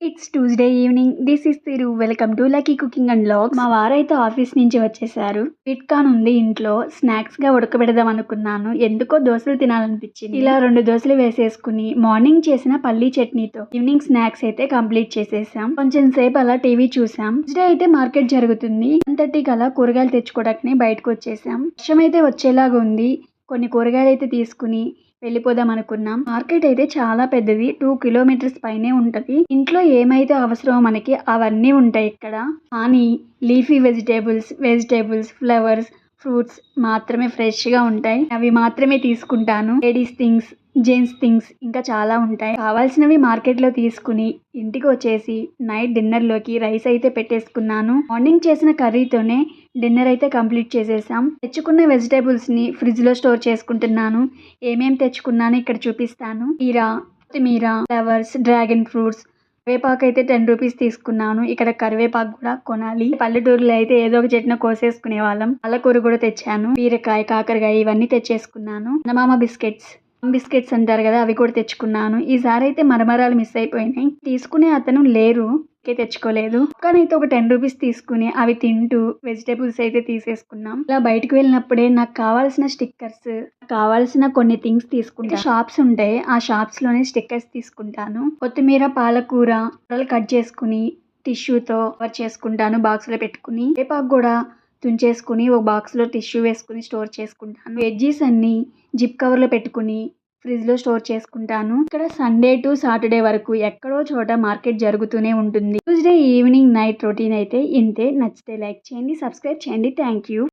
It's Tuesday evening. This is Thiru. Welcome to lucky cooking and vlogs. మా వారైతే office నుంచి వచ్చేసారు. స్వీట్ కార్న్ ఉంది ఇంట్లో. స్నాక్స్ గా ఉడకబెడదాం అనుకున్నాను. ఎందుకో దోశలు తినాలనిపించింది. ఇలా 2 దోశలు వేసేసుకుని మార్నింగ్ చేసిన పల్లీ చట్నీతో ఈవినింగ్ స్నాక్స్ అయితే కంప్లీట్ చేసేసాం. కొంచెం సేపు అలా టీవీ చూసాం. ట్యూస్డే అయితే మార్కెట్ జరుగుతుంది. 1:30 కల్లా కూరగాయలు తెచ్చుకోవడానికి బయటకు వచ్చేసాం. వర్షం అయితే వచ్చేలాగా ఉంది. కొన్ని కూరగాయలు అయితే తీసుకుని వెళ్ళిపోదాం అనుకున్నాం. మార్కెట్ అయితే చాలా పెద్దది. 2 కిలోమీటర్స్ పైనే ఉంటది. ఇంట్లో ఏమైతే అవసరమో మనకి అవన్నీ ఉంటాయి ఇక్కడ. కానీ లీఫీ వెజిటేబుల్స్, ఫ్లవర్స్, ఫ్రూట్స్ మాత్రమే ఫ్రెష్ గా ఉంటాయి. అవి మాత్రమే తీసుకుంటాను. లేడీస్ థింగ్స్, జెంట్స్ థింగ్స్ ఇంకా చాలా ఉంటాయి. కావాల్సినవి మార్కెట్ లో తీసుకుని ఇంటికి వచ్చేసి నైట్ డిన్నర్ లోకి రైస్ అయితే పెట్టేసుకున్నాను. మార్నింగ్ చేసిన కర్రీతోనే డిన్నర్ అయితే కంప్లీట్ చేసేసాం. తెచ్చుకున్న వెజిటేబుల్స్ ని ఫ్రిడ్జ్ లో స్టోర్ చేసుకుంటున్నాను. ఏమేం తెచ్చుకున్నాను ఇక్కడ చూపిస్తాను. కొత్తిమీర, ఫ్లవర్స్, డ్రాగన్ ఫ్రూట్స్, కరివేపాకు అయితే 10 రూపీస్ తీసుకున్నాను. ఇక్కడ కరివేపాకు కూడా కొనాలి. పల్లెటూరులో అయితే ఏదో ఒక చెట్టును కోసేసుకునే వాళ్ళం. పాలకూర కూడా తెచ్చాను. బీరకాయ, కాకరకాయ ఇవన్నీ తెచ్చేసుకున్నాను. చందమామ బిస్కెట్స్ అంటారు కదా, అవి కూడా తెచ్చుకున్నాను. ఈసారి అయితే మరమరాలు మిస్ అయిపోయినాయి. తీసుకునే అతను లేరు, తెచ్చుకోలేదు. కానీ అయితే ఒక 10 రూపీస్ తీసుకుని అవి తింటూ వెజిటేబుల్స్ అయితే తీసేసుకున్నాం. ఇలా బయటకు వెళ్ళినప్పుడే నాకు కావాల్సిన స్టిక్కర్స్, కావాల్సిన కొన్ని థింగ్స్ తీసుకుంటా. షాప్స్ ఉంటాయి, ఆ షాప్స్ లోనే స్టిక్కర్స్ తీసుకుంటాను. కొత్తిమీర, పాలకూర కట్ చేసుకుని టిష్యూతో కవర్ చేసుకుంటాను బాక్స్ లో పెట్టుకుని. వేపాకు కూడా తుంచేసుకుని ఒక బాక్స్ లో టిష్యూ వేసుకుని స్టోర్ చేసుకుంటాను. వెజ్జీస్ అన్ని జిప్ కవర్ లో పెట్టుకుని ఫ్రిడ్జ్ లో స్టోర్ చేసుకుంటాను. ఇక్కడ సండే టు సాటర్డే వరకు ఎక్కడో చోట మార్కెట్ జరుగుతూనే ఉంటుంది. ట్యూస్డే ఈవినింగ్ నైట్ రొటీన్ అయితే ఇంతే. నచ్చితే లైక్ చేయండి, సబ్స్క్రైబ్ చేయండి. Thank you.